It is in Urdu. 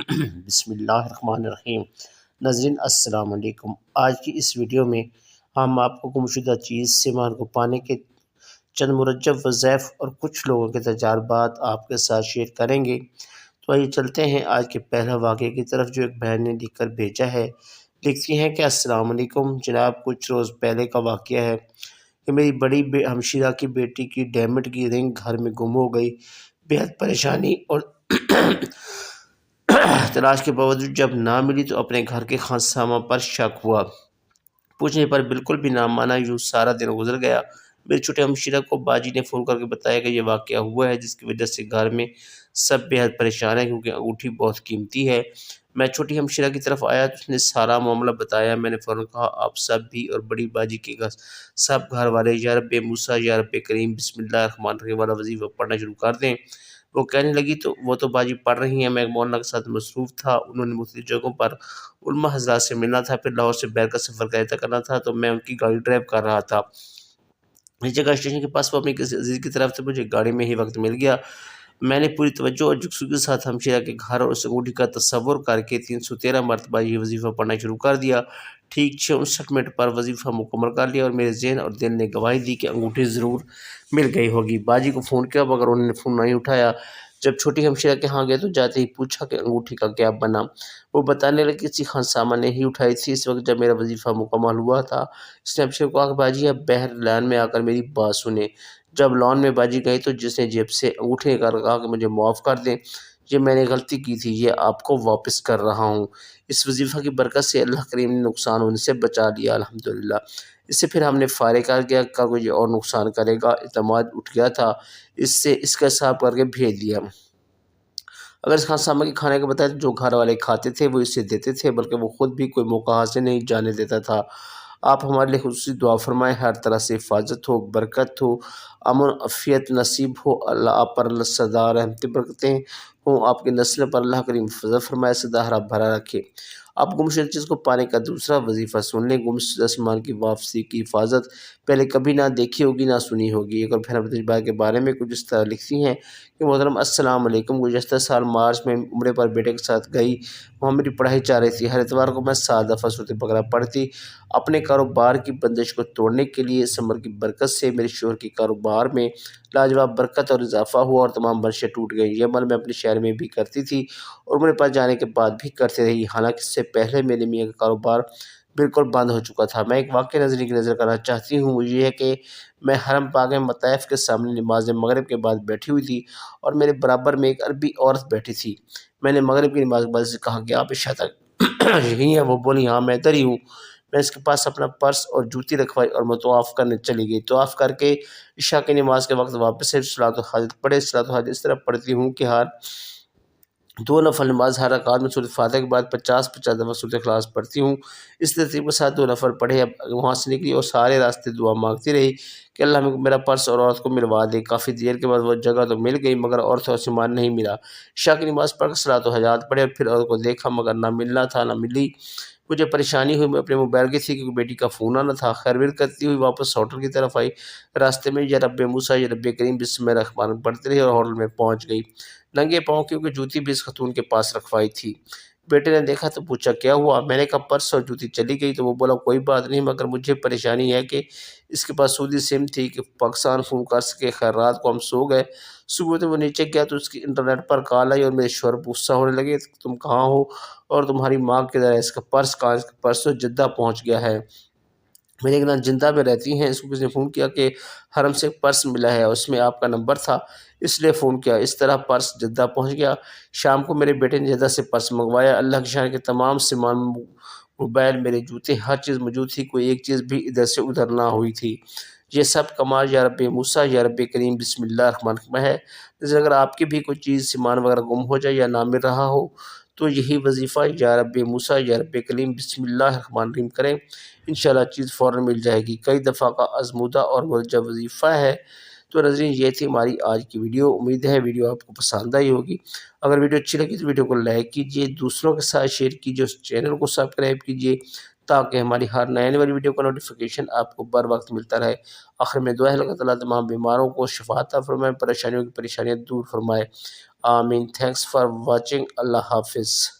بسم اللہ الرحمن الرحیم۔ ناظرین السلام علیکم۔ آج کی اس ویڈیو میں ہم آپ کو گمشدہ چیز سیمان کو پانے کے چند مرجب وظائف اور کچھ لوگوں کے تجربات آپ کے ساتھ شیئر کریں گے۔ تو آئیے چلتے ہیں آج کے پہلا واقعے کی طرف جو ایک بہن نے لکھ کر بھیجا ہے۔ لکھتی ہیں کہ السلام علیکم جناب، کچھ روز پہلے کا واقعہ ہے کہ میری بڑی ہمشیرہ کی بیٹی کی ڈیمنڈ کی رنگ گھر میں گم ہو گئی۔ بےحد پریشانی اور تلاش کے باوجود جب نہ ملی تو اپنے گھر کے خانسامہ پر شک ہوا۔ پوچھنے پر بالکل بھی نہ مانا۔ یوں سارا دن گزر گیا۔ میری چھوٹے ہمشیرہ کو باجی نے فون کر کے بتایا کہ یہ واقعہ ہوا ہے، جس کی وجہ سے گھر میں سب بے حد پریشان ہیں کیونکہ انگوٹھی بہت قیمتی ہے۔ میں چھوٹی ہمشیرہ کی طرف آیا تو اس نے سارا معاملہ بتایا۔ میں نے فوراً کہا آپ سب بھی اور بڑی باجی کے سب گھر والے یا رب موسیٰ یا رب کریم بسم اللہ الرحمن الرحیم والا وظیفہ پڑھنا شروع کر دیں۔ وہ کہنے لگی تو وہ تو باجی پڑھ رہی ہیں، میں مولانا کے ساتھ مصروف تھا، انہوں نے مختلف جگہوں پر علماء حضرات سے ملنا تھا، پھر لاہور سے بیر کا سفر طے کرنا تھا، تو میں ان کی گاڑی ڈرائیو کر رہا تھا۔ اس جگہ اسٹیشن کے پاس وہ اپنی کسی عزیز کی طرف سے مجھے گاڑی میں ہی وقت مل گیا۔ میں نے پوری توجہ اور جگسو کے ساتھ ہمشیرہ کے گھر اور اس انگوٹھی کا تصور کر کے 313 مرتبہ یہ وظیفہ پڑھنا شروع کر دیا۔ ٹھیک 6:59 منٹ پر وظیفہ مکمل کر لیا اور میرے ذہن اور دل نے گواہی دی کہ انگوٹھی ضرور مل گئی ہوگی۔ باجی کو فون کیا مگر انہوں نے فون نہیں اٹھایا۔ جب چھوٹی ہمشیرہ کے ہاں گئے تو جاتے ہی پوچھا کہ انگوٹھی کا کیا بنا۔ وہ بتانے لگی کسی خانسامہ نے ہی اٹھائی تھی۔ اس وقت جب میرا وظیفہ مکمل ہوا تھا اس نے ہمشیرہ کو کہا کہ باجی اب بہر لان میں آ کر میری بات سنیں۔ جب لان میں باجی گئی تو جس نے جیب سے انگوٹھی نکال کر کہا کہ مجھے معاف کر دیں، یہ میں نے غلطی کی تھی، یہ آپ کو واپس کر رہا ہوں۔ اس وظیفہ کی برکت سے اللہ کریم نے نقصان ہونے سے بچا لیا الحمدللہ۔ اس سے پھر ہم نے فارغ کر گیا کہ کوئی اور نقصان کرے گا، اعتماد اٹھ گیا تھا، اس کا حساب کر کے بھیج دیا۔ اگر اس خانسامہ کے کھانے کا بتایا تو جو گھر والے کھاتے تھے وہ اسے دیتے تھے، بلکہ وہ خود بھی کوئی موقع حاصل نہیں جانے دیتا تھا۔ آپ ہمارے لیے خصوصی دعا فرمائیں، ہر طرح سے حفاظت ہو، برکت ہو، امن عافیت نصیب ہو، اللہ آپ پر اللہ سدا رحمتیں برکتیں ہوں، آپ کی نسل پر اللہ کریم فضل فرمائے، سدا ہرا بھرا رکھے۔ آپ گمشدہ چیز کو پانے کا دوسرا وظیفہ سن لیں۔ گمشدہ سامان کی واپسی کی حفاظت پہلے کبھی نہ دیکھی ہوگی نہ سنی ہوگی۔ ایک اور بہن تجربہ کے بارے میں کچھ اس طرح لکھتی ہیں کہ محترم السلام علیکم، گزشتہ سال مارچ میں عمرے پر بیٹے کے ساتھ گئی، وہاں میری پڑھائی چل رہی تھی۔ ہر اتوار کو میں 7 دفعہ سورۃ بقرہ پڑھتی۔ اپنے کاروبار کی بندش کو توڑنے کے لیے اس عمل کی برکت سے میرے شوہر کے کاروبار میں لاجواب برکت اور اضافہ ہوا اور تمام بندشیں ٹوٹ گئیں۔ یہ عمل میں اپنے شہر میں بھی کرتی تھی اور عمرے پر جانے کے بعد بھی کرتی رہی، حالانکہ اس سے پہلے میرے میاں کا کاروبار بالکل بند ہو چکا تھا۔ میں ایک واقعہ نظری کی نظر کرنا چاہتی ہوں، وہ یہ ہے کہ میں حرم پاک میں مطائف کے سامنے نماز مغرب کے بعد بیٹھی ہوئی تھی اور میرے برابر میں ایک عربی عورت بیٹھی تھی۔ میں نے مغرب کی نماز کے بعد سے کہا کہ آپ عشاء تک یہی ہیں؟ وہ بولی ہاں میں ادھر ہی ہوں۔ میں اس کے پاس اپنا پرس اور جوتی رکھوائی اور میں طواف کرنے چلی گئی۔ طواف کر کے عشاء کی نماز کے وقت واپس سے صلاۃ الحاجت پڑھے۔ صلاۃ الحاجت اس طرح پڑھتی ہوں کہ ہر 2 نفل نماز ہر رکعت میں سورۃ فاتحہ کے بعد 50 دفعہ سورۃ اخلاص پڑھتی ہوں۔ اس ترتیب کے ساتھ 2 نفل پڑھے، اب وہاں سے نکلی اور سارے راستے دعا مانگتی رہی کہ اللہ میرا پرس اور عورت کو ملوا دے۔ کافی دیر کے بعد وہ جگہ تو مل گئی مگر عورت اور سامان نہیں ملا۔ عشاء کی نماز پڑھ کر صلاۃ الحاجات پڑھے اور پھر عورت کو دیکھا مگر نہ ملنا تھا نہ ملی۔ مجھے پریشانی ہوئی، میں اپنے موبائل کی تھی کیونکہ بیٹی کا فون آنا تھا۔ خیر کرتی ہوئی واپس ہوٹل کی طرف آئی۔ راستے میں یا رب موسیٰ یا رب کریم بسم اللہ الرحمن الرحیم پڑھتی رہی اور ہوٹل میں پہنچ گئی ننگے پاؤں، کیونکہ جوتی بھی اس خاتون کے پاس رکھوائی تھی۔ بیٹے نے دیکھا تو پوچھا کیا ہوا؟ میں نے کہا پرس اور جوتی چلی گئی۔ تو وہ بولا کوئی بات نہیں مگر مجھے پریشانی ہے کہ اس کے پاس سعودی سم تھی کہ پاکستان فون کر سکے۔ خیر رات کو ہم سو گئے، صبح تو وہ نیچے گیا تو اس کی انٹرنیٹ پر کال آئی اور میرے شوہر غصہ ہونے لگے، تم کہاں ہو اور تمہاری ماں کدھر ہے؟ اس کا پرس کہاں؟ اس کا پرس تو جدہ پہنچ گیا ہے۔ میں نے ایک جندہ میں رہتی ہیں، اس کو کسی نے فون کیا کہ حرم سے ایک پرس ملا ہے، اس میں آپ کا نمبر تھا اس لیے فون کیا۔ اس طرح پرس جدہ پہنچ گیا۔ شام کو میرے بیٹے نے جدہ سے پرس منگوایا۔ اللہ کی شان کے تمام سامان، موبائل، میرے جوتے، ہر چیز موجود تھی، کوئی ایک چیز بھی ادھر سے ادھر نہ ہوئی تھی۔ یہ سب کمال یا رب موسیٰ یا رب کریم بسم اللہ الرحمن الرحیم ہے۔ اگر آپ کی بھی کوئی چیز سامان وغیرہ گم ہو جائے یا نہ مل رہا ہو تو یہی وظیفہ یا رب موسیٰ یا رب کریم بسم اللہ الرحمن الرحیم کریں، انشاءاللہ چیز فوراً مل جائے گی۔ کئی دفعہ کا آزمودہ اور مرجع وظیفہ ہے۔ تو ناظرین یہ تھی ہماری آج کی ویڈیو، امید ہے ویڈیو آپ کو پسند آئی ہوگی۔ اگر ویڈیو اچھی لگی تو ویڈیو کو لائک کیجیے، دوسروں کے ساتھ شیئر کیجیے، اس چینل کو سبسکرائب کیجیے تاکہ ہماری ہر نئے آنے والی ویڈیو کا نوٹیفیکیشن آپ کو بر وقت ملتا رہے۔ آخر میں دعا ہے اللہ تعالیٰ تمام بیماروں کو شفا عطا فرمائے، پریشانیوں کی پریشانیاں دور فرمائے۔ آمین۔ Thanks for watching. اللہ حافظ۔